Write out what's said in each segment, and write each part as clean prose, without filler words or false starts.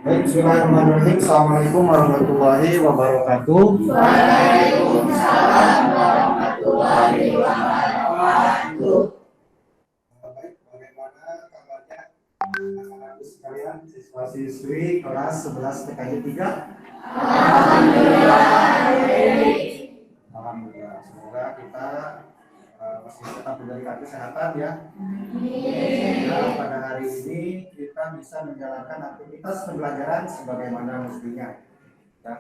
Baik, bismillahirrahmanirrahim. Assalamualaikum warahmatullahi wabarakatuh. Waalaikumsalam warahmatullahi wabarakatuh. Baik, bagaimana kabarnya anak-anak sekalian, siswa-siswi kelas 11 TKJ 3? Alhamdulillah. Alhamdulillah, semoga kita masih tetap diberikan kesehatan ya. Nah, pada hari ini kita bisa menjalankan aktivitas pembelajaran sebagaimana mestinya. Ya.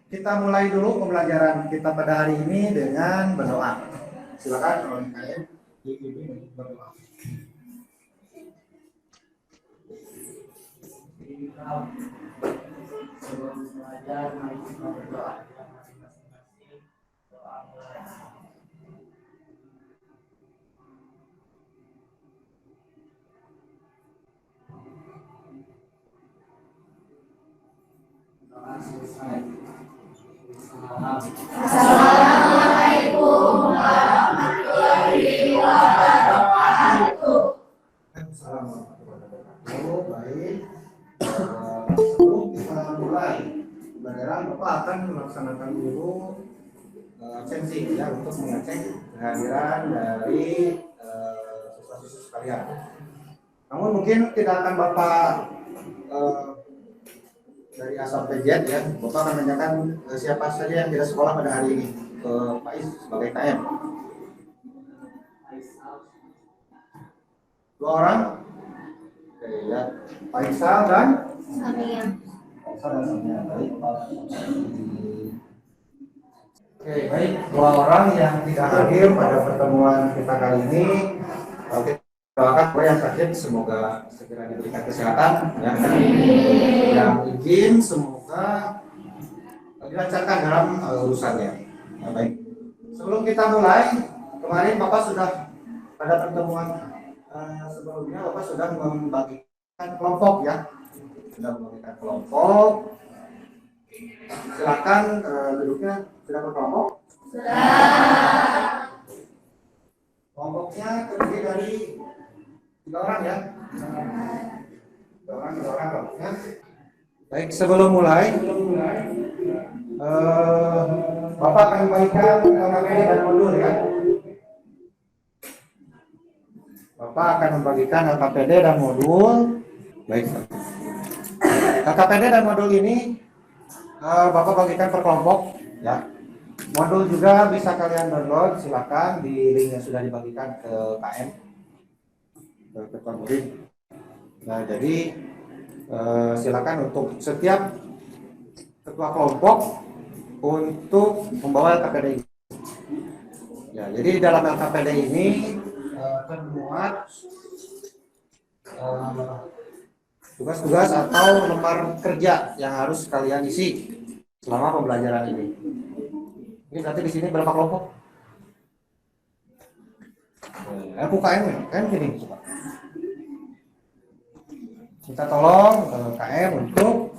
Kita mulai dulu pembelajaran kita pada hari ini dengan berdoa. Silakan oleh kalian diimbing berdoa. Sebelum belajar, mari kita berdoa. Assalamualaikum warahmatullahi wabarakatuh. Assalamualaikum. Baik. Sebelum kita mulai pembelajaran, Bapak akan melaksanakan dulu absensi ya untuk mengecek kehadiran dari siswa-siswa sekalian. Namun mungkin tidak akan Bapak dari A sampai Z ya, Bapak akan menanyakan siapa saja yang tidak sekolah pada hari ini ke Pak Is sebagai KM. 2 orang. Oke ya, Pak Isal dan Samia. Isal dan Samia. Baik, Pak. Oke, baik. 2 orang yang tidak hadir pada pertemuan kita kali ini. Oke. Doakan supaya yang sakit semoga segera diberikan kesehatan ya. Yang izin semoga dilancarkan dalam urusannya. Ya, baik. Sebelum kita mulai, kemarin Bapak sudah pada pertemuan sebelumnya Bapak sudah membagikan kelompok ya. Sudah membagikan kelompok. Silakan duduknya sudah berkelompok. Kelompoknya terdiri dari 3 orang ya. 3 orang kelompoknya. Baik, sebelum mulai, Bapak akan membagikan KKPD dan modul ya. Bapak akan membagikan KKPD dan modul. Baik. KKPD dan modul ini Bapak bagikan per kelompok ya. Modul juga bisa kalian download, silakan di link yang sudah dibagikan ke KM. Ketua murid. Nah, jadi silakan untuk setiap ketua kelompok untuk membawa LKPD. Ya, jadi dalam LKPD ini termuat tugas-tugas atau lembar kerja yang harus kalian isi selama pembelajaran ini. Ini berarti di sini berapa kelompok? KM kan gini. Kita tolong KM untuk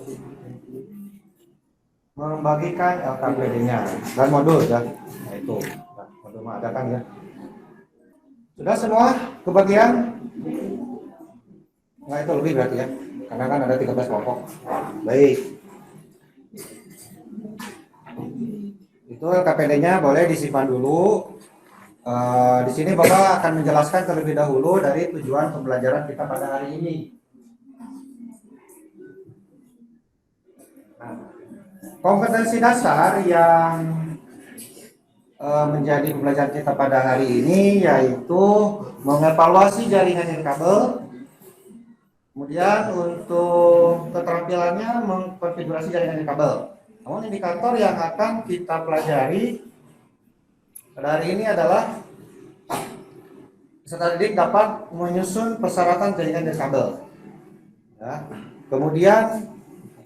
membagikan LKPD-nya dan modul ya. Nah, itu modul mengadakan ya. Sudah semua kebagian? Nah, itu lebih berarti ya. Karena kan ada 13 kelompok. Baik. Itu LKPD-nya boleh disimpan dulu. Di sini Bapak akan menjelaskan terlebih dahulu dari tujuan pembelajaran kita pada hari ini. Kompetensi dasar yang menjadi pembelajaran kita pada hari ini yaitu mengevaluasi jaringan nirkabel. Kemudian untuk keterampilannya mengkonfigurasi jaringan nirkabel. Namun indikator yang akan kita pelajari pada hari ini adalah peserta didik dapat menyusun persyaratan jaringan nirkabel. Ya. Kemudian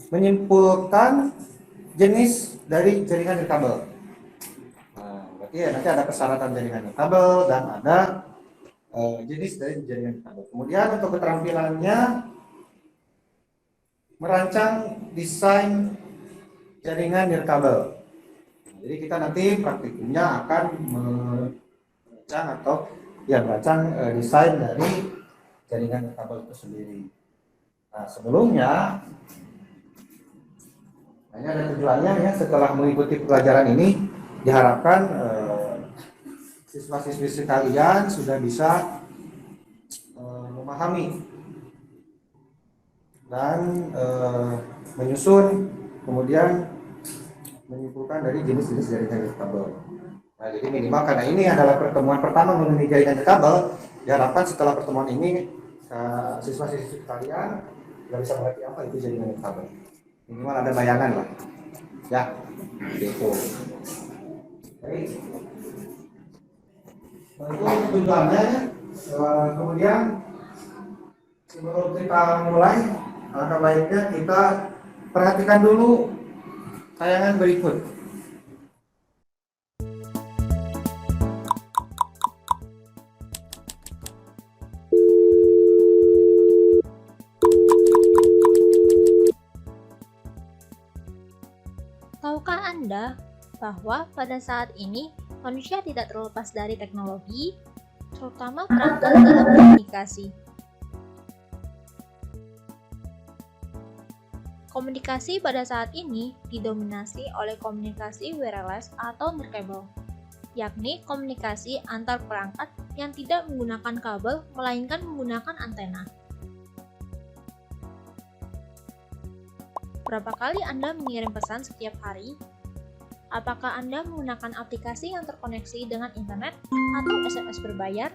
menyimpulkan jenis dari jaringan nirkabel. Nah, berarti ya nanti ada persyaratan jaringan nirkabel dan ada jenis dari jaringan nirkabel. Kemudian untuk keterampilannya merancang desain jaringan nirkabel. Jadi kita nanti praktikumnya akan merancang atau ya merancang desain dari jaringan nirkabel itu sendiri. Nah, sebelumnya, ini ada tujuannya ya, setelah mengikuti pelajaran ini, diharapkan siswa-siswi sekalian sudah bisa memahami dan menyusun, kemudian menyimpulkan dari jenis-jenis jaringan nirkabel. Nah, jadi minimal karena ini adalah pertemuan pertama mengenai jaringan nirkabel, diharapkan setelah pertemuan ini siswa-siswi sekalian sudah bisa mengerti apa itu jaringan nirkabel. Minimal ada bayangan lah, ya, gitu. Baik. Itu tujuannya. Kemudian sebelum kita mulai, alangkah baiknya kita perhatikan dulu tayangan berikut. Tahukah Anda bahwa pada saat ini manusia tidak terlepas dari teknologi, terutama perangkat dalam komunikasi. Komunikasi pada saat ini didominasi oleh komunikasi wireless atau nirkabel, yakni komunikasi antar perangkat yang tidak menggunakan kabel melainkan menggunakan antena. Berapa kali Anda mengirim pesan setiap hari? Apakah Anda menggunakan aplikasi yang terkoneksi dengan internet atau SMS berbayar?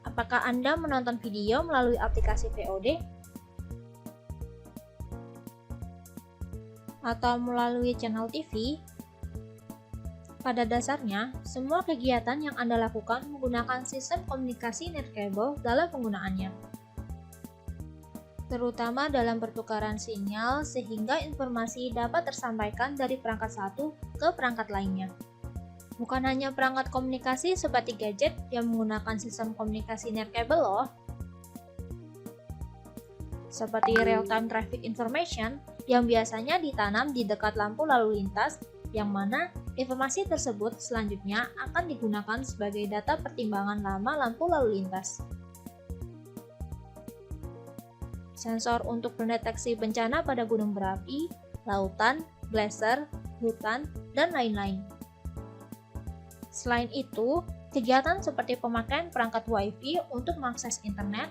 Apakah Anda menonton video melalui aplikasi VOD? Atau melalui channel TV? Pada dasarnya, semua kegiatan yang Anda lakukan menggunakan sistem komunikasi nirkabel dalam penggunaannya, terutama dalam pertukaran sinyal sehingga informasi dapat tersampaikan dari perangkat satu ke perangkat lainnya. Bukan hanya perangkat komunikasi seperti gadget yang menggunakan sistem komunikasi nirkabel loh. Seperti real-time traffic information yang biasanya ditanam di dekat lampu lalu lintas, yang mana informasi tersebut selanjutnya akan digunakan sebagai data pertimbangan lama lampu lalu lintas. Sensor untuk mendeteksi bencana pada gunung berapi, lautan, glacier, hutan, dan lain-lain. Selain itu, kegiatan seperti pemakaian perangkat Wi-Fi untuk mengakses internet,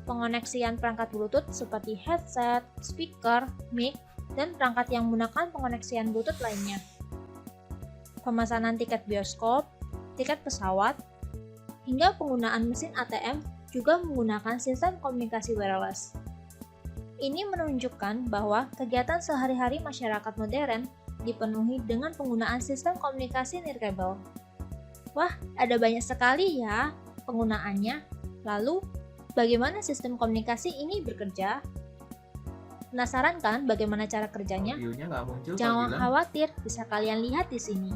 pengoneksian perangkat Bluetooth seperti headset, speaker, mic, dan perangkat yang menggunakan pengoneksian Bluetooth lainnya, pemesanan tiket bioskop, tiket pesawat, hingga penggunaan mesin ATM juga menggunakan sistem komunikasi wireless. Ini menunjukkan bahwa kegiatan sehari-hari masyarakat modern dipenuhi dengan penggunaan sistem komunikasi nirkabel. Wah, ada banyak sekali ya penggunaannya. Lalu, bagaimana sistem komunikasi ini bekerja? Penasaran kan bagaimana cara kerjanya? Jangan khawatir, bisa kalian lihat di sini.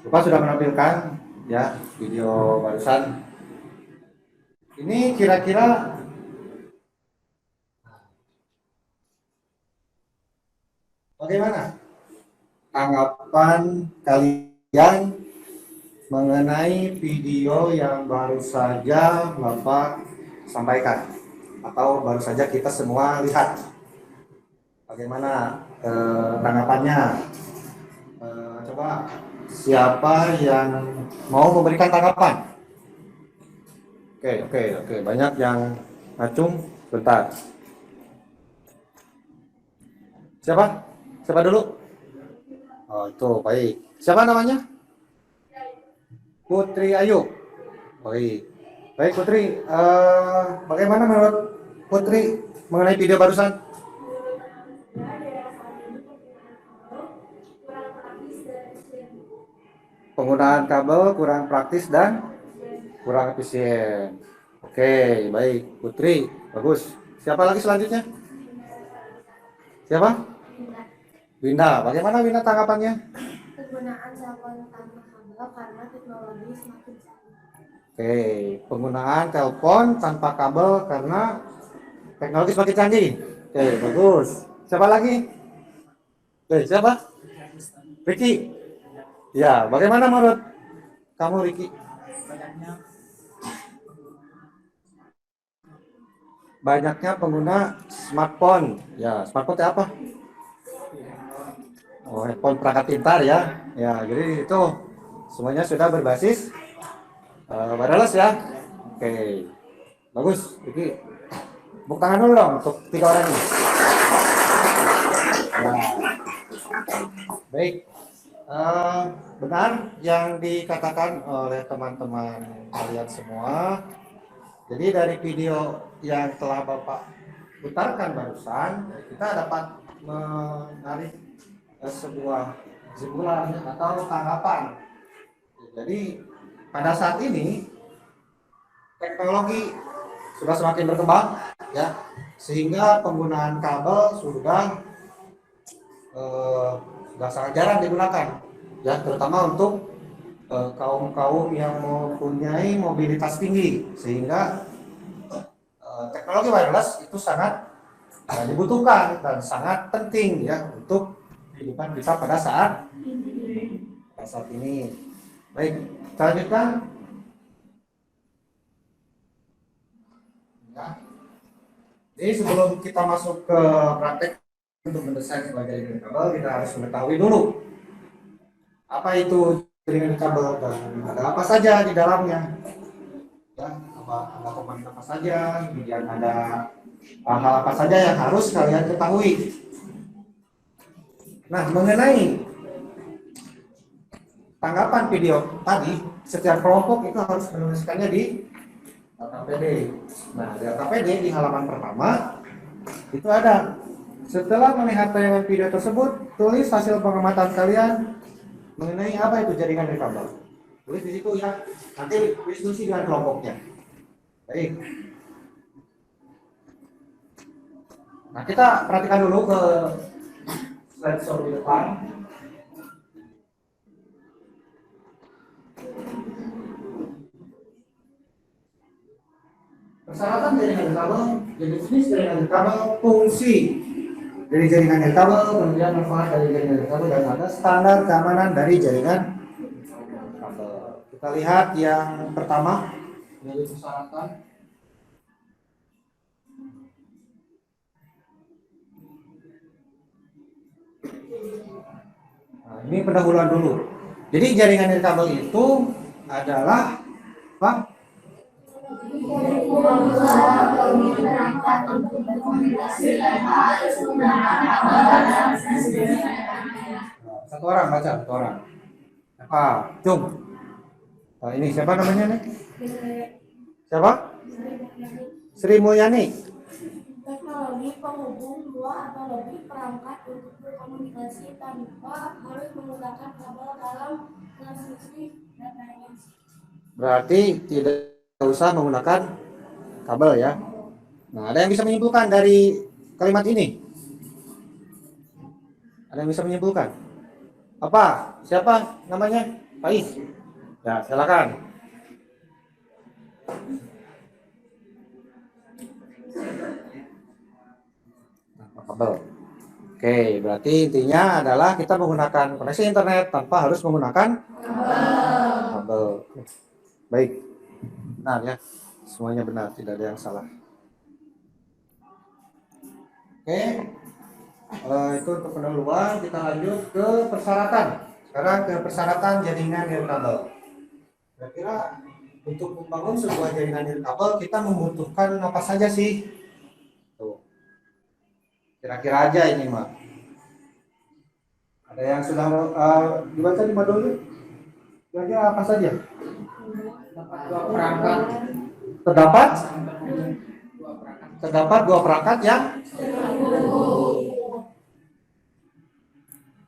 Bapak sudah menampilkan ya video barusan. Ini kira-kira bagaimana tanggapan kalian mengenai video yang baru saja Bapak sampaikan atau baru saja kita semua lihat? Bagaimana tanggapannya? Coba siapa yang mau memberikan tanggapan? Oke. Banyak yang ngacung. Bentar. Siapa dulu? Oh, itu baik. Siapa namanya? Putri Ayu. Baik Putri. Bagaimana menurut Putri mengenai video barusan? Penggunaan kabel kurang praktis dan kurang efisien. Oke, baik. Putri, bagus. Siapa lagi selanjutnya? Siapa? Winda. Bagaimana Winda tanggapannya? Penggunaan telepon tanpa kabel karena teknologi semakin canggih. Oke, penggunaan telepon tanpa kabel karena teknologi semakin canggih. Oke, bagus. Siapa lagi? Siapa? Ricky. Ya, bagaimana menurut kamu Ricky? banyaknya pengguna smartphone. Ya, smartphone itu apa? Oh, handphone perangkat pintar ya. Ya, jadi itu semuanya sudah berbasis wireless ya. Oke, bagus. Jadi, tepuk tangan dulu dong untuk 3 orang ini. Ya, baik. Benar yang dikatakan oleh teman-teman kalian semua. Jadi dari video yang telah Bapak putarkan barusan, kita dapat menarik sebuah kesimpulan atau tanggapan. Jadi pada saat ini teknologi sudah semakin berkembang, ya, sehingga penggunaan kabel sudah sangat jarang digunakan, ya, terutama untuk kaum-kaum yang mempunyai mobilitas tinggi, sehingga teknologi wireless itu sangat dibutuhkan dan sangat penting ya untuk kehidupan kita pada saat ini. Baik, kita lanjutkan. Ya. Jadi sebelum kita masuk ke praktek untuk mendesain sebuah jaringan kabel, kita harus mengetahui dulu apa itu jaringan kabel dan ada apa saja di dalamnya. Ya, ada komponen apa saja, kemudian ada hal apa saja yang harus kalian ketahui. Nah, mengenai tanggapan video tadi, setiap kelompok itu harus menuliskannya di LKPD. Nah, di LKPD di halaman pertama itu ada. Setelah melihat tayangan video tersebut, tulis hasil pengamatan kalian mengenai apa itu jaringan kabel. Tulis di situ ya. Nanti diskusi dengan kelompoknya. Baik. Nah, kita perhatikan dulu ke slide show di depan. Persyaratan jaringan kabel, jenis jaringan kabel, fungsi dari jaringan kabel, kemudian manfaat dari jaringan kabel, dan ada standar keamanan dari jaringan kabel. Kita lihat yang pertama dari persyaratan. Nah, ini pendahuluan dulu. Jadi jaringan nirkabel itu adalah apa? Satu orang baca, satu orang. Apa? Cung. Nah, ini siapa namanya nih? Siapa? Sri Mulyani. Teknologi penghubung dua atau lebih perangkat untuk berkomunikasi tanpa harus menggunakan kabel dalam transmisi data. Berarti tidak usah menggunakan kabel ya. Nah, ada yang bisa menyimpulkan dari kalimat ini? Ada yang bisa menyimpulkan? Apa? Siapa namanya? Pais. Ya, silakan. Kabel. Oke, berarti intinya adalah kita menggunakan koneksi internet tanpa harus menggunakan kabel. Baik, benar ya, semuanya benar, tidak ada yang salah. Oke, itu untuk pendahuluan. Kita lanjut ke persyaratan. Sekarang ke persyaratan jaringan nirkabel. Kira-kira untuk membangun sebuah jaringan nirkabel kita membutuhkan apa saja sih? Tuh. Kira-kira aja ini mah. Ada yang sudah dibaca di modulnya? Kira-kira apa saja? Perangkat. Terdapat dua perangkat yang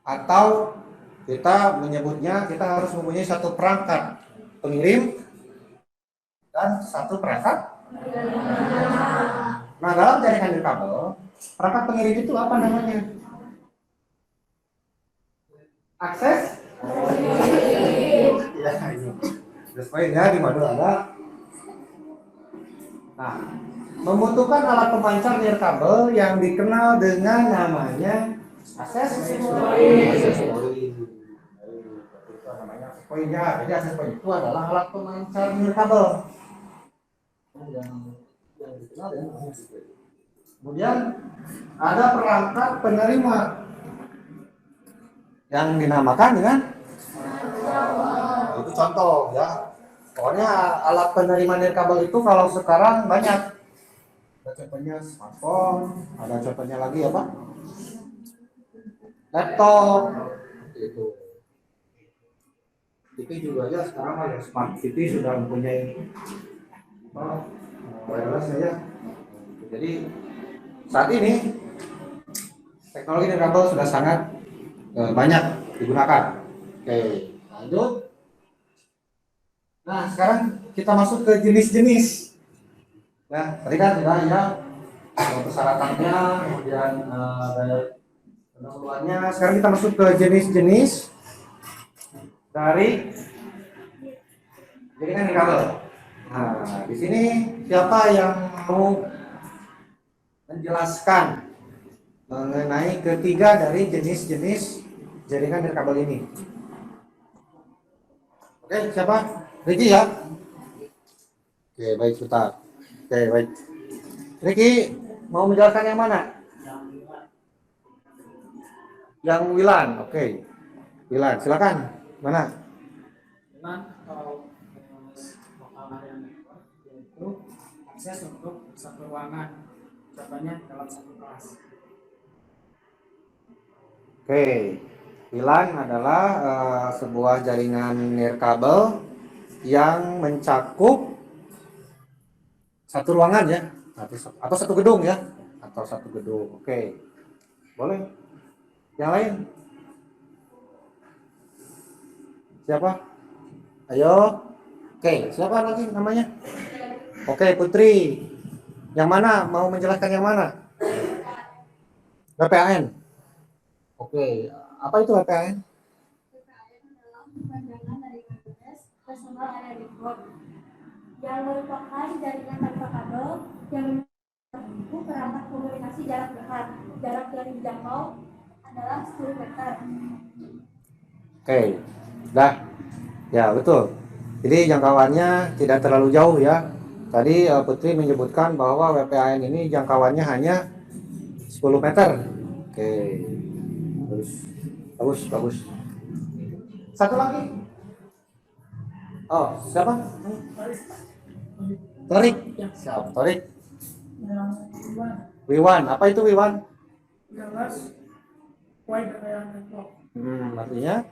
atau kita menyebutnya kita harus mempunyai satu perangkat pengirim dan satu perangkat. Nah, dalam jaringan nirkabel, perangkat pengirim itu apa namanya? Akses? Ya, ini. Terus poinnya di modul ada. Nah, membutuhkan alat pemancar nirkabel yang dikenal dengan namanya akses point. Itu namanya akses pointnya. Jadi akses point itu adalah alat pemancar nirkabel. Yang dikenal ya namanya gateway. Kemudian ada perangkat penerima yang dinamakan dengan itu contoh ya. Pokoknya alat penerima nirkabel itu kalau sekarang banyak. Ada contohnya smartphone, ada contohnya lagi apa? Laptop. Itu. TV juga ya sekarang ada smart TV sudah mempunyai wireless ya. Jadi saat ini teknologi nirkabel sudah sangat banyak digunakan. Oke, lanjut. Nah, sekarang kita masuk ke jenis-jenis. Nah, tadi kan sudah ya persyaratannya, kemudian pendahuluannya. Sekarang kita masuk ke jenis-jenis dari jaringan nirkabel. Nah, di sini siapa yang mau menjelaskan mengenai ketiga dari jenis-jenis jaringan nirkabel ini? Oke, siapa? Ricky ya? Oke, baik, sebentar. Oke, baik. Ricky, mau menjelaskan yang mana? Yang Wilan, oke. Wilan, silakan. Mana? Kalau makalah yang yaitu akses untuk satu ruangan, contohnya dalam satu kelas. Oke, WLAN adalah sebuah jaringan nirkabel yang mencakup satu ruangan ya, atau satu gedung ya, atau satu gedung. Oke, boleh. Yang lain? Siapa? Ayo. Oke, siapa lagi namanya? Oke, Putri. Yang mana? Mau menjelaskan yang mana? WPAN. Oke, apa itu WPAN? PKN adalah pandangan dari wireless personal area network yang merupakan jaringan tanpa kabel yang menyambung perangkat komunikasi jarak dekat. Jarak yang dijangkau adalah 10 meter. Oke, dah. Ya, betul. Jadi jangkauannya tidak terlalu jauh ya. Tadi Putri menyebutkan bahwa WPAN ini jangkauannya hanya 10 meter. Oke. Bagus. Satu lagi. Oh, siapa? Torik. Siap, Torik. Wiwan, apa itu Wiwan? Jelas wide area network, Artinya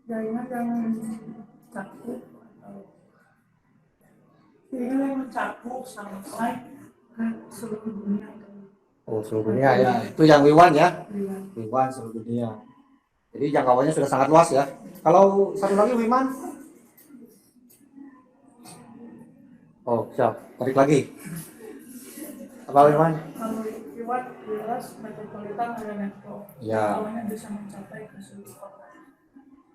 jaringan yang mencakup sampai ke seluruh dunia. seluruh dunia ya. Itu yang Wiwan ya. Wiwan seluruh dunia. Jadi jangkauannya sudah sangat luas ya. Kalau satu lagi Wiman. Oh, siap. Tarik lagi. Apa Wiman? Kalau lewat jelas metropolitan area network, Ya. jangkauannya bisa mencapai ke seluruh kota.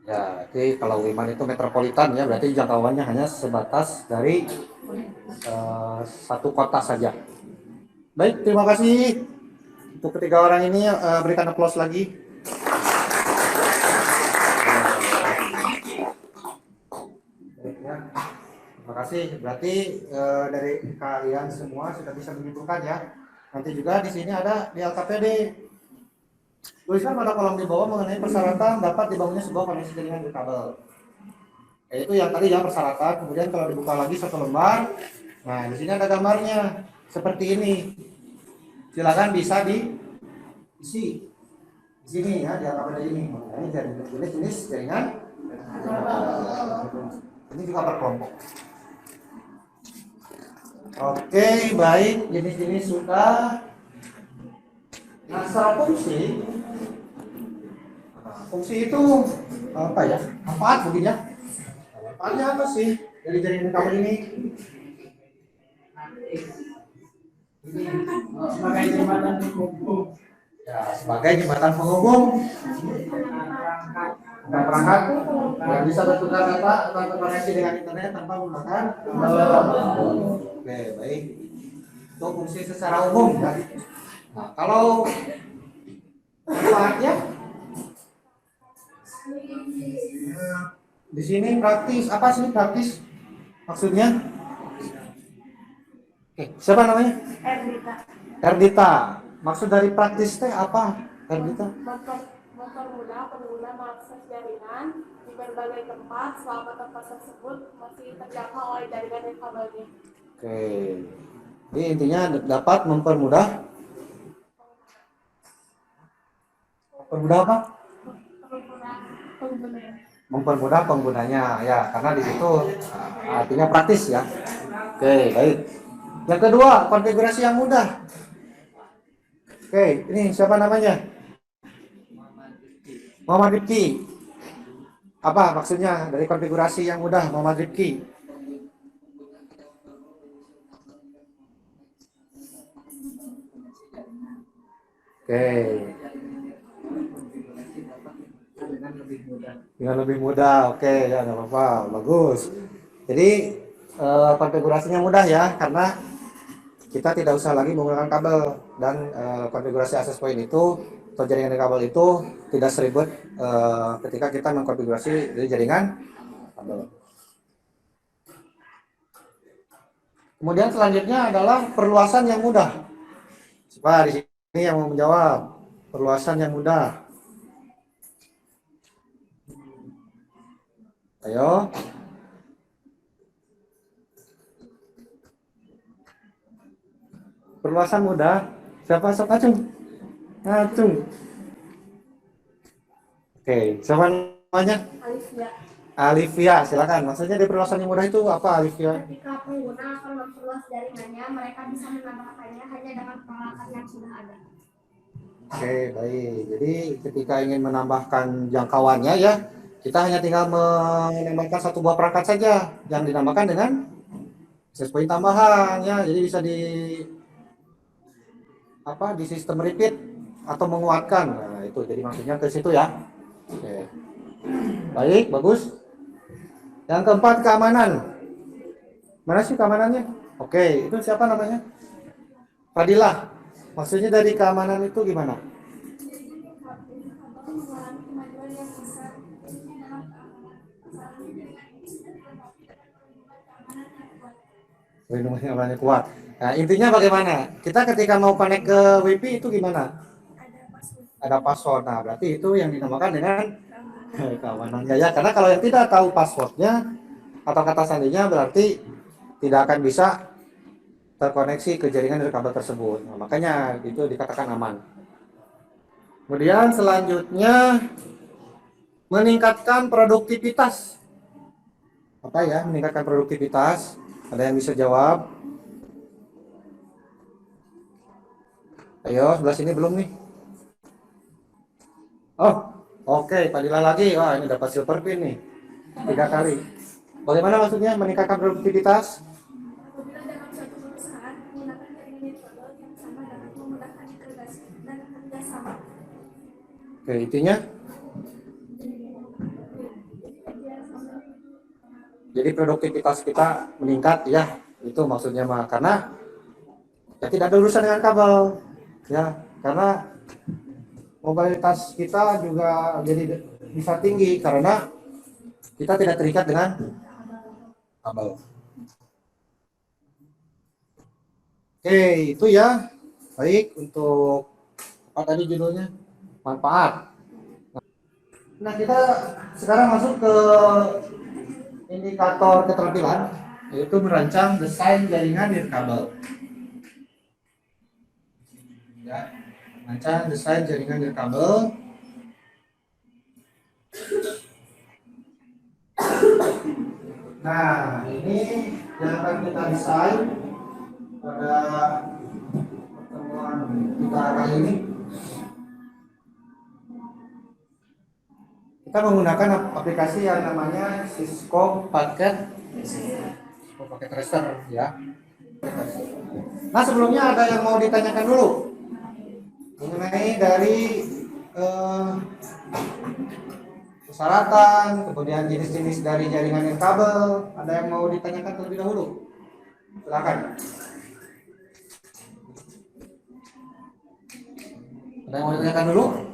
Ya, jadi kalau Wiman itu metropolitan ya, berarti jangkauannya hanya sebatas dari satu kota saja. Baik, terima kasih untuk ketiga orang ini. Berikan aplaus lagi. Baik, ya. Terima kasih. Berarti dari kalian semua sudah bisa menyimpulkan ya. Nanti juga di sini ada di LKPD. Tuliskan pada kolom di bawah mengenai persyaratan dapat dibangunnya sebuah koneksi jaringan nirkabel. Yaitu yang tadi ya persyaratan. Kemudian kalau dibuka lagi satu lembar, nah di sini ada gambarnya seperti ini. Silakan bisa diisi di sini ya, di LKPD ini. Ini jenis jaringan. Ini juga berkelompok. Oke, baik, jenis-jenis sudah. Nah, secara fungsi itu apa ya? Manfaat mungkin ya? Manfaatnya apa sih dari jaringan kabel ini? Sebagai jembatan penghubung, Ya, sebagai jembatan penghubung dan perangkat yang bisa bertukar data atau terkoneksi dengan internet tanpa menggunakan kabel. Oke, baik. Itu fungsi secara umum ya. Nah, kalau manfaatnya di sini praktis. Apa sih praktis? Maksudnya Siapa namanya? Erdita. Erdita. Maksud dari praktis teh apa, Erdita? Mempermudah pengguna mengakses jaringan di berbagai tempat selama tempat tersebut masih terjangkau oleh jaringan dan kabelnya. Oke. Jadi intinya dapat mempermudah apa? Mempermudah penggunanya ya, karena di situ artinya praktis ya. Oke, baik. Yang kedua, konfigurasi yang mudah. Oke, ini siapa namanya? Muhammad Rifki. Apa maksudnya dari konfigurasi yang mudah, Muhammad Rifki? Oke. Dengan lebih mudah, oke ya nggak apa-apa, bagus. Jadi konfigurasinya mudah ya, karena kita tidak usah lagi menggunakan kabel dan konfigurasi access point itu atau jaringan dari kabel itu tidak seribet ketika kita mengkonfigurasi dari jaringan kabel. Kemudian selanjutnya adalah perluasan yang mudah. Siapa di sini yang mau menjawab? Perluasan yang mudah. Ayo. Perluasan mudah. Siapa sok acung? Acung. Oke, siapa namanya? Alivia. Alivia, silakan. Maksudnya di perluasan yang mudah itu apa, Alivia? Ketika pengguna akan memperluas jaringannya, mereka bisa menambahkannya hanya dengan peralatan yang sudah ada. Oke, baik. Jadi ketika ingin menambahkan jangkauannya ya, kita hanya tinggal menambahkan satu buah perangkat saja yang dinamakan dengan access point tambahan ya. Jadi bisa di sistem repeat atau menguatkan. Nah, itu jadi maksudnya ke situ ya. Oke. Baik, bagus. Yang keempat, keamanan. Mana sih keamanannya? Oke, itu siapa namanya? Fadilah. Maksudnya dari keamanan itu gimana? Perlindungan keamanannya kuat. Nah, intinya bagaimana? Kita ketika mau connect ke WiFi itu gimana? Ada password. Nah, berarti itu yang dinamakan dengan keamanannya ya. Karena kalau yang tidak tahu passwordnya atau kata sandinya berarti tidak akan bisa terkoneksi ke jaringan dari kabel tersebut. Nah, makanya itu dikatakan aman. Kemudian selanjutnya meningkatkan produktivitas. Apa ya meningkatkan produktivitas? Ada yang bisa jawab? Ayo, sebelah sini belum nih. Oh, oke, Fadila lagi. Wah, ini dapat silver pin nih. 3 kali. Bagaimana maksudnya meningkatkan produktivitas? Apabila dalam suatu perusahaan menggunakan jaringan network yang sama dapat memudahkan integrasi dan kerjasama. Oke, intinya jadi produktivitas kita meningkat ya, itu maksudnya mah, karena ya tidak ada urusan dengan kabel ya, karena mobilitas kita juga jadi bisa tinggi karena kita tidak terikat dengan kabel. Oke, itu ya. Baik, untuk apa tadi judulnya? Manfaat. Nah, kita sekarang masuk ke indikator keterampilan, yaitu merancang desain jaringan nirkabel. Ya, merancang desain jaringan nirkabel. Nah, ini yang akan kita desain pada pertemuan kita kali ini. Kita menggunakan aplikasi yang namanya Cisco Packet Tracer ya. Nah, sebelumnya ada yang mau ditanyakan dulu mengenai dari persyaratan, kemudian jenis-jenis dari jaringan nirkabel. Ada yang mau ditanyakan terlebih dahulu? Silakan. Ada yang mau ditanyakan dulu?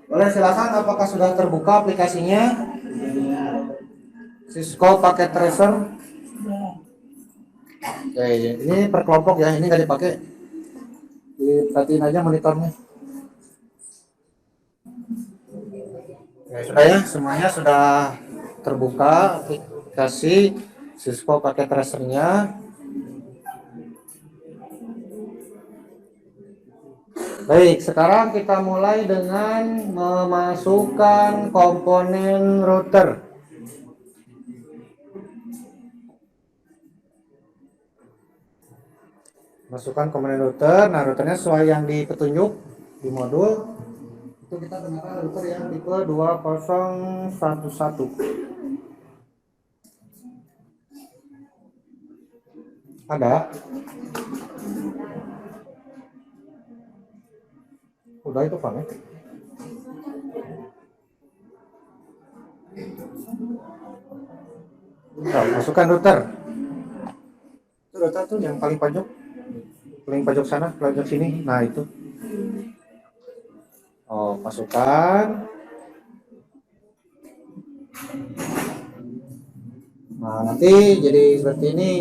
Boleh, silakan. Apakah sudah terbuka aplikasinya? Cisco pakai tracer. Oke, ini per kelompok ya, ini nggak dipakai. Diperhatiin aja monitornya. Oke, sudah ya, semuanya sudah terbuka aplikasi Cisco pakai tracernya. Baik, sekarang kita mulai dengan memasukkan komponen router. Masukkan komponen router. Nah, routernya sesuai yang di petunjuk di modul. Itu kita gunakan router yang tipe 2011. Ada? Udah itu Pak ya? Nah, masukkan router. Itu router tuh yang paling pojok sana, pojok sini. Nah itu. Oh, masukkan. Nah nanti jadi seperti ini.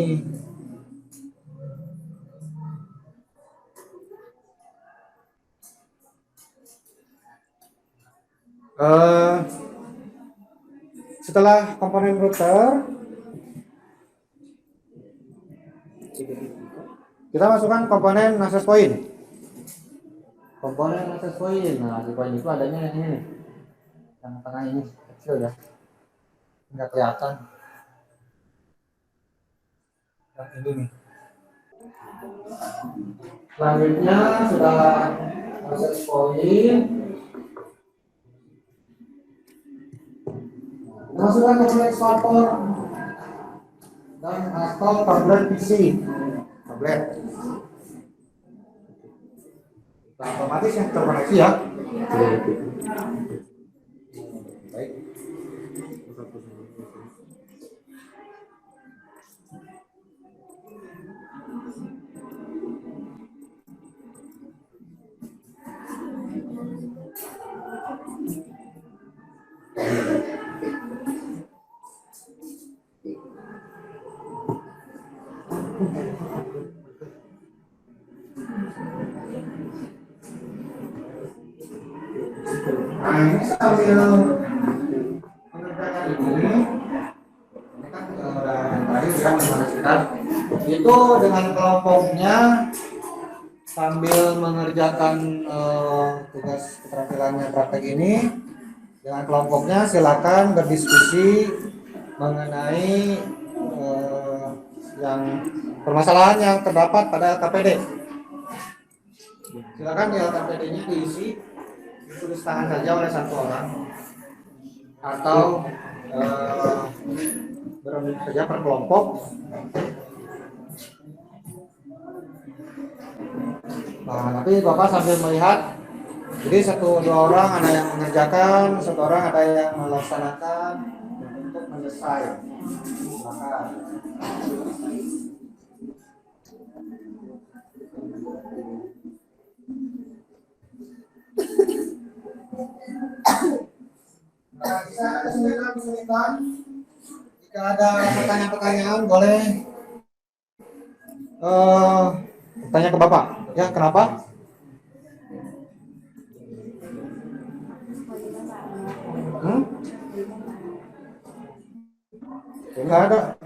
Setelah komponen router, kita masukkan komponen access point. Komponen access point. Nah, di point itu adanya yang ini, yang tengah ini kecil ya, nggak kelihatan. Yang ini nih. Selanjutnya sudah access point. Masukkan komponen explorer dan install tablet PC. Tablet. Nah, otomatis yang terkoneksi ya. Baik. Nah, ini sambil mengerjakan ini kan udah yang terakhir ya mengerjakan itu dengan kelompoknya sambil mengerjakan tugas keterampilannya praktek ini dengan kelompoknya silakan berdiskusi mengenai yang permasalahan yang terdapat pada KPD. Silakan di KPD-nya diisi ditulis tangan saja oleh satu orang atau berunding saja per kelompok. Nah, nanti Bapak sambil melihat, jadi satu dua orang ada yang mengerjakan, satu orang ada yang melaksanakan untuk mendesain. Maka bisa kesulitan. Jika ada pertanyaan-pertanyaan boleh bertanya ke Bapak. Ya, kenapa? Enggak ada.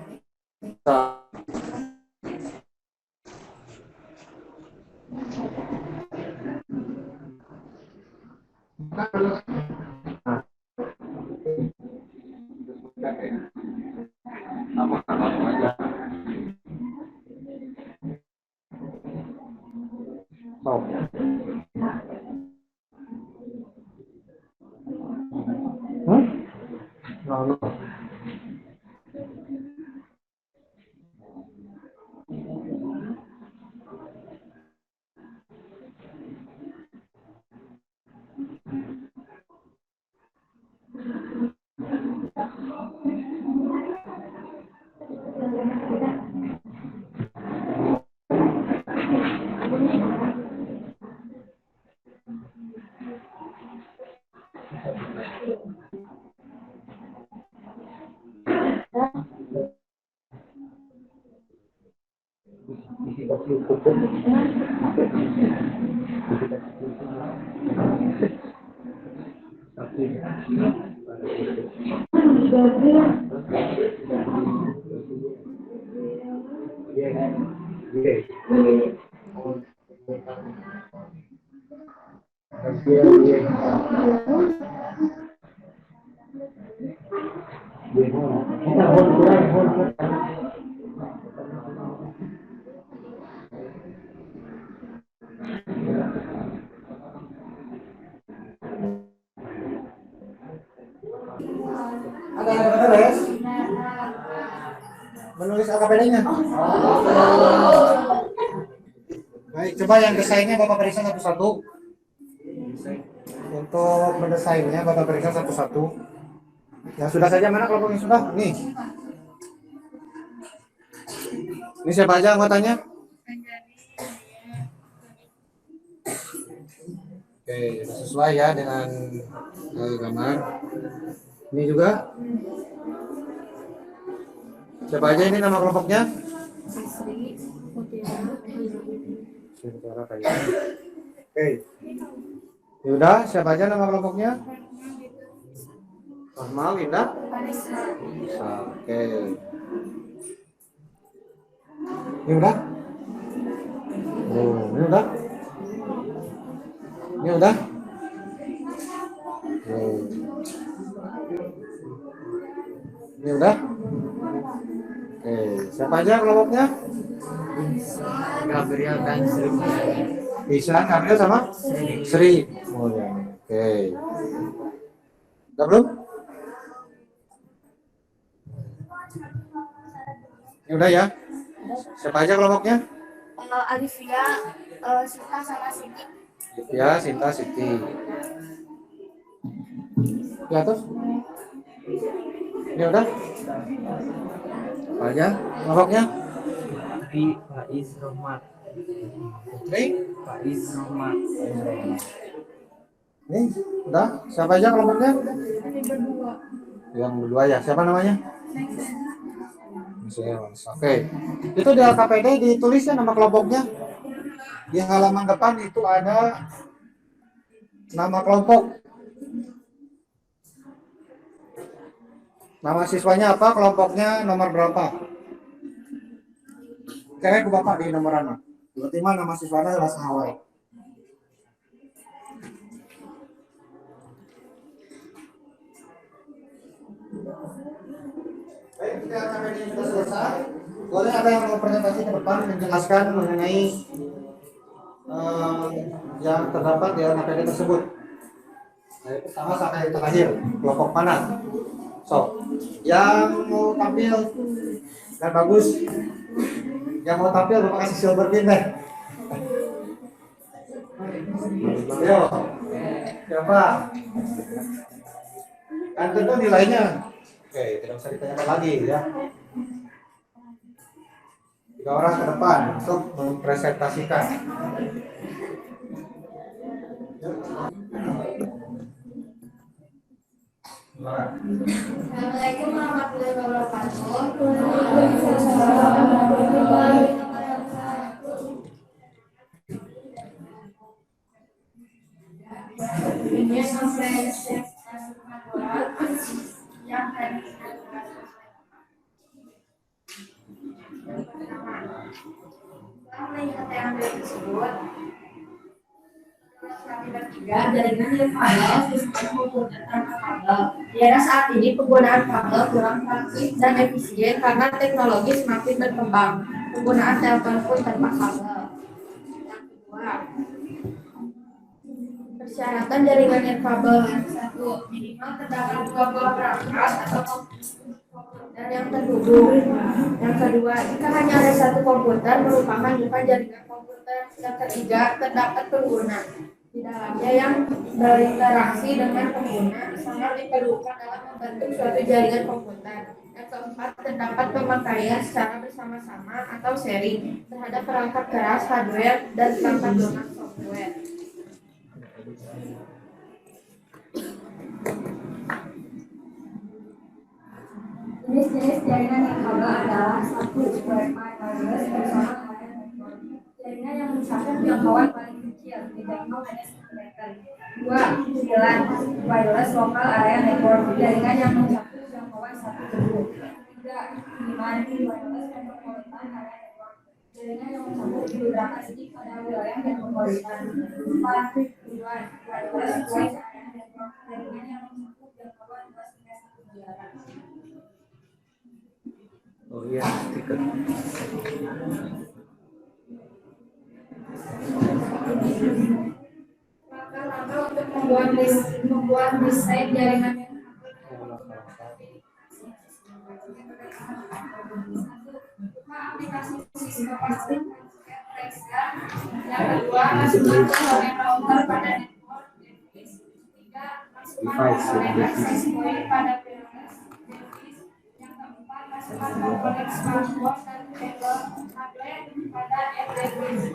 Ada yang beres? Menulis AKPD-nya. Baik, coba yang desainnya Bapak periksa satu-satu. Untuk mendesainnya Bapak periksa satu-satu. Yang sudah saja, mana kelompok yang sudah? Nih. Ini siapa aja anggotanya? Oke, sesuai ya dengan gambar. Ini juga. Siapa aja ini nama kelompoknya? Oke. Yaudah, siapa aja nama kelompoknya? Normal, Indah? Oke. Ini udah? Oh, ini udah? Ini udah? Oh. Ini udah? Oke, siapa aja kelompoknya? Gabriel dan Sri. Bisa, Gabriel sama? Sri. Oh ya. Oke. Udah belum? Ini udah ya? Siapa aja kelompoknya? Alivia, Sita sama Siti. Ya, Sinta, Siti. Ya terus? Ini udah? Apa aja kelompoknya? Putri, Faiz, Rohmat. Putri? Faiz, Rohmat. Nih, udah? Siapa aja kelompoknya? Yang berdua ya. Siapa namanya? Oke. Itu di LKPD ditulisnya nama kelompoknya. Di halaman depan itu ada nama kelompok. Nama siswanya apa? Kelompoknya nomor berapa? Cewek ke bapak di nomor mana? Berarti mana nama siswanya adalah Sahawai. Baik, kita sampai ini sudah selesai. Boleh ada yang mau presentasi ke depan menjelaskan mengenai yang terdapat di LKPD tersebut. Dari pertama sampai yang terakhir, kelompok mana? So, yang mau tampil dan bagus, yang mau tampil Bapak kasih silver pin deh. Yo, siapa? Kan tentu nilainya. Oke, tidak usah ditanyakan lagi ya. 3 orang ke depan untuk mempresentasikan. Assalamualaikum warahmatullahi wabarakatuh. Ini sampai yang tadi melihat yang tersebut jaringan yang kabel sistem komputer tanpa kabel. Di era saat ini penggunaan kabel kurang praktis dan efisien karena teknologi semakin berkembang. Penggunaan telepon pun tanpa kabel. Yang kedua, persyaratan jaringan nirkabel. Satu, minimal terdapat 2 buah perangkat atau komputer yang terhubung. Yang kedua, jika hanya ada satu komputer merupakan bukan jaringan komputer. Yang ketiga, terdapat pengguna di dalamnya yang berinteraksi dengan pengguna sangat diperlukan dalam membentuk suatu jaringan komputer. Yang keempat, terdapat pemakaian secara bersama-sama atau sharing terhadap perangkat keras, hardware, dan perangkat lunak software. Jenis-jenis jaringan nirkabel adalah 1. Wi-Fi wireless bersama mencakup jangkauan paling kecil, dijangkau hanya 1 meter. 2. WLAN, wireless local area network, jaringan yang mencakup jangkauan 1 gedung. 3. WLAN, wireless metropolitan area network, jaringan yang mencakup di beberapa titik pada wilayah metropolitan. 4. WLAN, wireless voice area network, jaringan yang mencakup jangkauan 2-1 negara. Oh iya, stiker. Langkah-langkah untuk membuat desain jaringan yang aplikasi sistem pasti yang kedua masukkan komponen router pada network device. 3. Masukkan komponen access point pada wireless device. Yang keempat masukkan komponen smartphone dan tablet pada end device.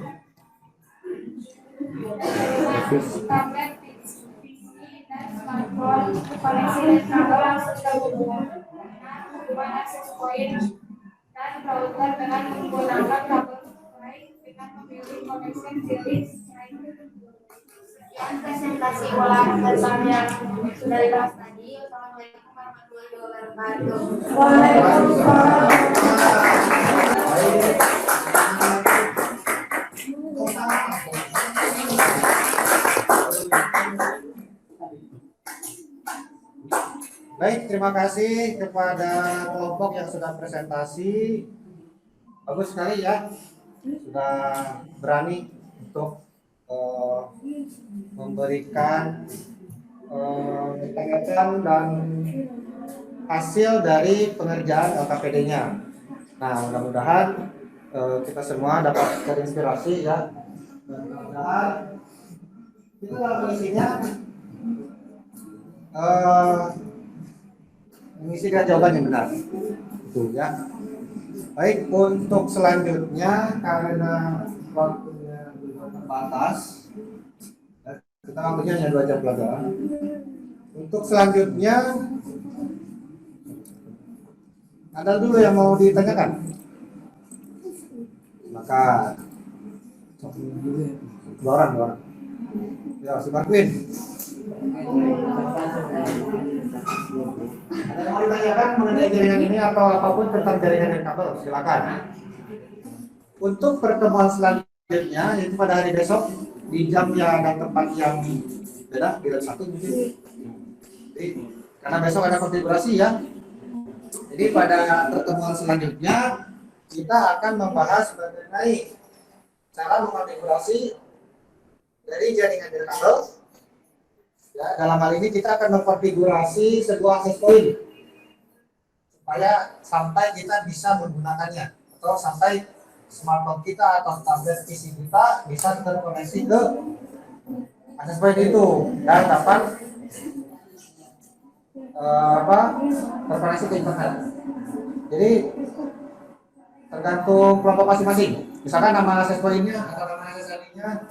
Tablet, PC, dan smartphone koneksi dan kabel langsung ke hubungan akses point dan router dengan menggunakan kabel baik dengan memilih koneksi pilih. Sekian presentasi ulang tentang yang sudah dibahas tadi. Assalamualaikum warahmatullahi wabarakatuh. Baik, terima kasih kepada kelompok yang sudah presentasi. Bagus sekali ya, sudah berani untuk memberikan pengertian dan hasil dari pengerjaan LKPD-nya. Nah, mudah-mudahan kita semua dapat terinspirasi ya. Mudah-mudahan itu dalam isinya mengisikan jawaban yang benar. Itu ya. Baik, untuk selanjutnya karena waktunya terbatas, kita waktunya hanya 2 jam pelajaran. Untuk selanjutnya ada dulu yang mau ditanyakan. Maka dua orang. Ya, si Marquin. Ada yang mau ditanyakan mengenai jaringan ini atau apapun tentang jaringan dan kabel, silakan. Untuk pertemuan selanjutnya yaitu pada hari besok di jam dan tempat yang beda, di jam 1 mungkin. Jadi, karena besok ada konfigurasi ya. Jadi pada pertemuan selanjutnya kita akan membahas mengenai cara mengkonfigurasi dari jaringan dan kabel. Ya, dalam hal ini kita akan mengkonfigurasi sebuah access point supaya sampai kita bisa menggunakannya atau sampai smartphone kita atau tablet PC kita bisa terkoneksi ke access point itu dan dapat terkoneksi ke internet. Jadi tergantung kelompok masing-masing. Misalkan nama access point-nya atau nama SSID-nya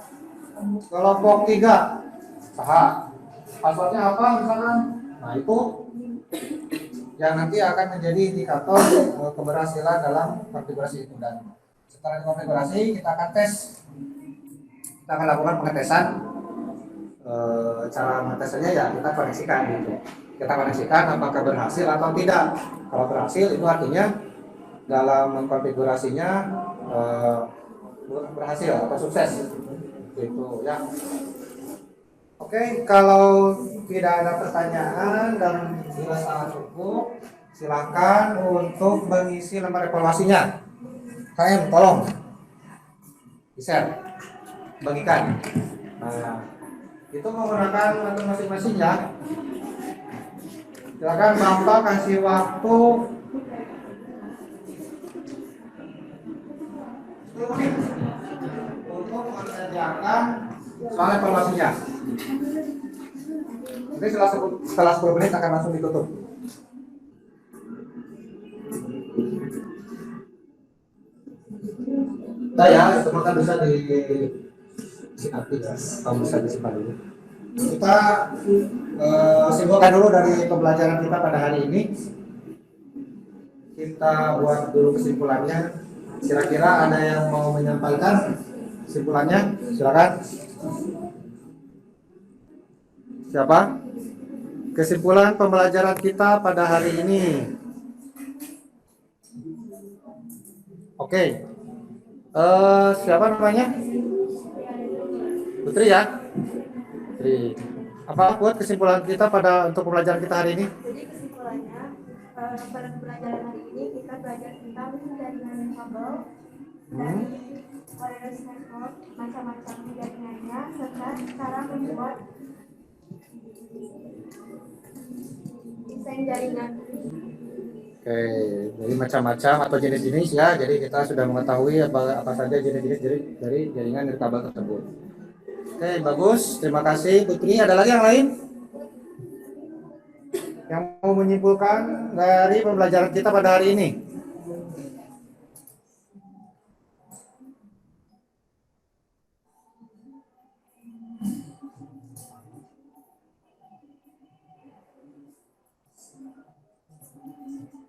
kelompok 3 sah. Passwordnya apa misalkan? Nah itu yang nanti akan menjadi indikator keberhasilan dalam konfigurasi itu. Dan setelah dikonfigurasi kita akan tes, kita akan lakukan pengetesan. Cara mengetesnya ya kita koneksikan gitu. Kita koneksikan apakah berhasil atau tidak. Kalau berhasil itu artinya dalam mengkonfigurasinya berhasil atau sukses gitu ya. Oke, kalau tidak ada pertanyaan dan dirasa cukup, silakan untuk mengisi lembar evaluasinya. KM, tolong di-share, bagikan. Nah, itu menggunakan metode masing-masing ya. Silakan Bapak kasih waktu 10 menit untuk mengerjakan soal evaluasinya. Nanti setelah 10 menit akan langsung ditutup. Nah ya, semua kan bisa bisa disimpan dulu. Kita simpulkan dulu dari pembelajaran kita pada hari ini. Kita buat dulu kesimpulannya. Kira-kira ada yang mau menyampaikan? kesimpulannya, silakan. Siapa? Kesimpulan pembelajaran kita pada hari ini. Oke. Siapa namanya? Putri ya? Putri. Apa buat kesimpulan kita untuk pembelajaran kita hari ini? Jadi kesimpulannya, pada pembelajaran hari ini kita belajar tentang jaringan kabel dari wireless network, macam-macam jaringannya, serta cara membuat desain jaringan. Oke, jadi macam-macam atau jenis-jenis ya. Jadi kita sudah mengetahui apa saja jenis-jenis dari jaringan nirkabel tersebut. Oke, bagus. Terima kasih Putri. Ada lagi yang lain? Yang mau menyimpulkan dari pembelajaran kita pada hari ini?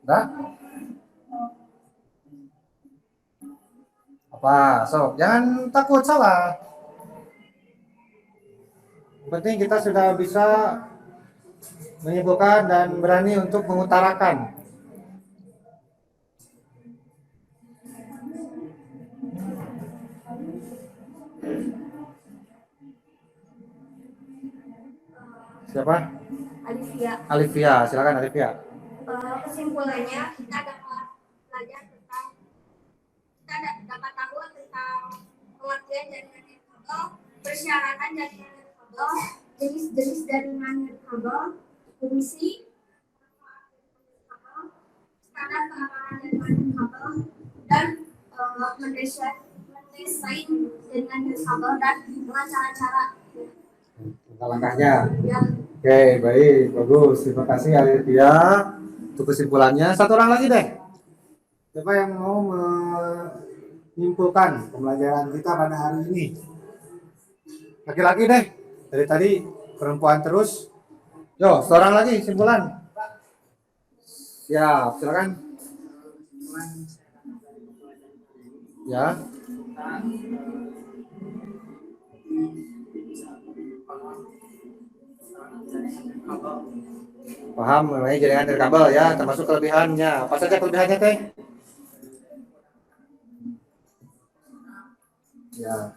Nah, apa? So, jangan takut salah. Yang penting kita sudah bisa menyimpulkan dan berani untuk mengutarakan. Siapa? Alivia, silakan Alivia. Kesimpulannya kita dapat belajar tentang dapat tahu tentang pengertian jaringan nirkabel, persyaratan jaringan nirkabel, jenis-jenis jaringan nirkabel, fungsi, standar keamanan jaringan nirkabel, dan mendesain jaringan nirkabel dan dengan cara-cara Langkah-langkahnya. ya. Oke, baik, bagus. Terima kasih Alivia untuk kesimpulannya. Satu orang lagi deh. Siapa yang mau menyimpulkan pembelajaran kita pada hari ini? Laki-laki deh. Dari tadi perempuan terus. Yo, seorang lagi simpulan. Siap, silakan. Ya. Paham mengenai jaringan nirkabel ya, termasuk kelebihannya. Apa saja kelebihannya teh? Ya.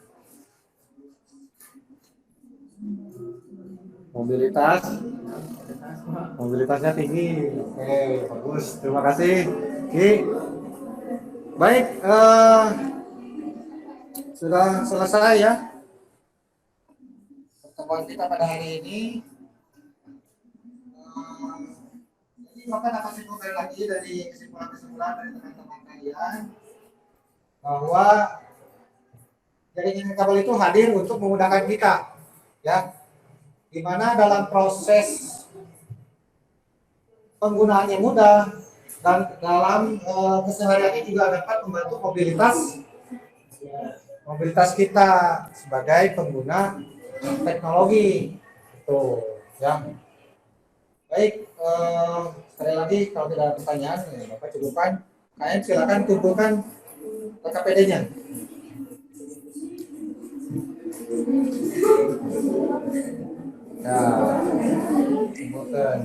Mobilitasnya tinggi. Oke, bagus. Terima kasih. Ki. Baik, sudah selesai ya pertemuan kita pada hari ini. Maka dapat simpulkan lagi dari kesimpulan-kesimpulan dari teman-teman kalian bahwa jaringan kabel itu hadir untuk memudahkan kita, ya, dimana dalam proses penggunaannya mudah dan dalam kesehariannya juga dapat membantu mobilitas kita sebagai pengguna teknologi, itu, ya. Baik, sekali lagi kalau tidak ada pertanyaan, ya, Bapak cukupkan. Kalian silakan kumpulkan KPD-nya. Nah, kumpulkan.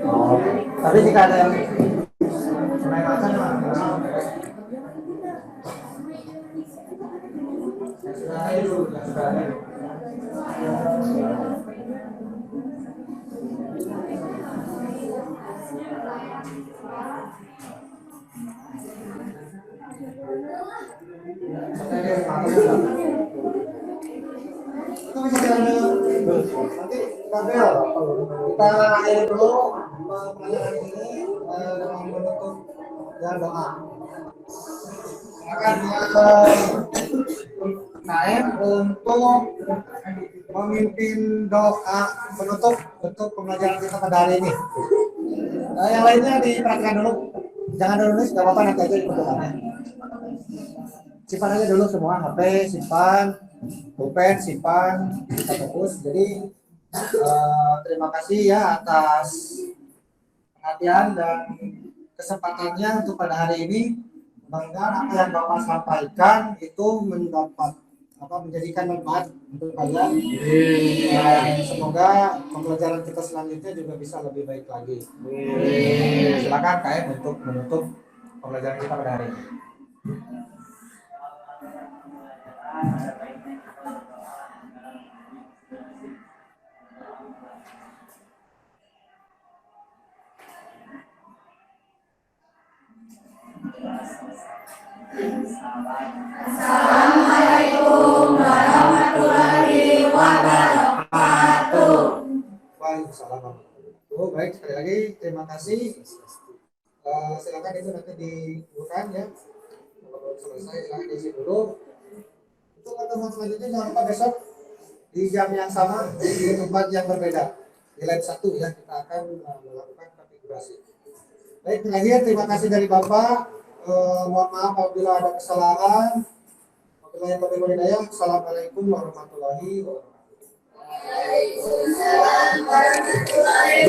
Oh, tapi jika ada yang menanyakan, itu bisa nanti kabel kita akhiri dulu pelajaran ini dengan menutup dan doa. Akan KM untuk memimpin doa menutup untuk pembelajaran kita pada hari ini. Yang lainnya diperhatikan dulu, jangan dulu nulis, nggak apa-apa, nanti aja diperhatikan. Simpan aja dulu semua, HP simpan, pulpen simpan, kita fokus. Jadi Terima kasih ya atas perhatian dan kesempatannya untuk pada hari ini. Mudah-mudahan apa yang Bapak sampaikan itu menjadikan manfaat untuk kalian. Dan semoga pembelajaran kita selanjutnya juga bisa lebih baik lagi. Silakan KM untuk menutup pembelajaran kita pada hari ini. Assalamualaikum warahmatullahi wabarakatuh. Waalaikumsalam warahmatullahi wabarakatuh. Baik, sekali lagi terima kasih. Silakan itu nanti dibuka ya. Kalau belum selesai silakan diisi dulu. Untuk pertemuan selanjutnya jangan lupa besok di jam yang sama di tempat yang berbeda. Di lab 1 ya kita akan melakukan konfigurasi. Baik, terakhir terima kasih dari Bapak. Mohon maaf apabila ada kesalahan. Wabillahi taufiq wal hidayah. Assalamualaikum warahmatullahi wabarakatuh. Waalaikumsalam warahmatullahi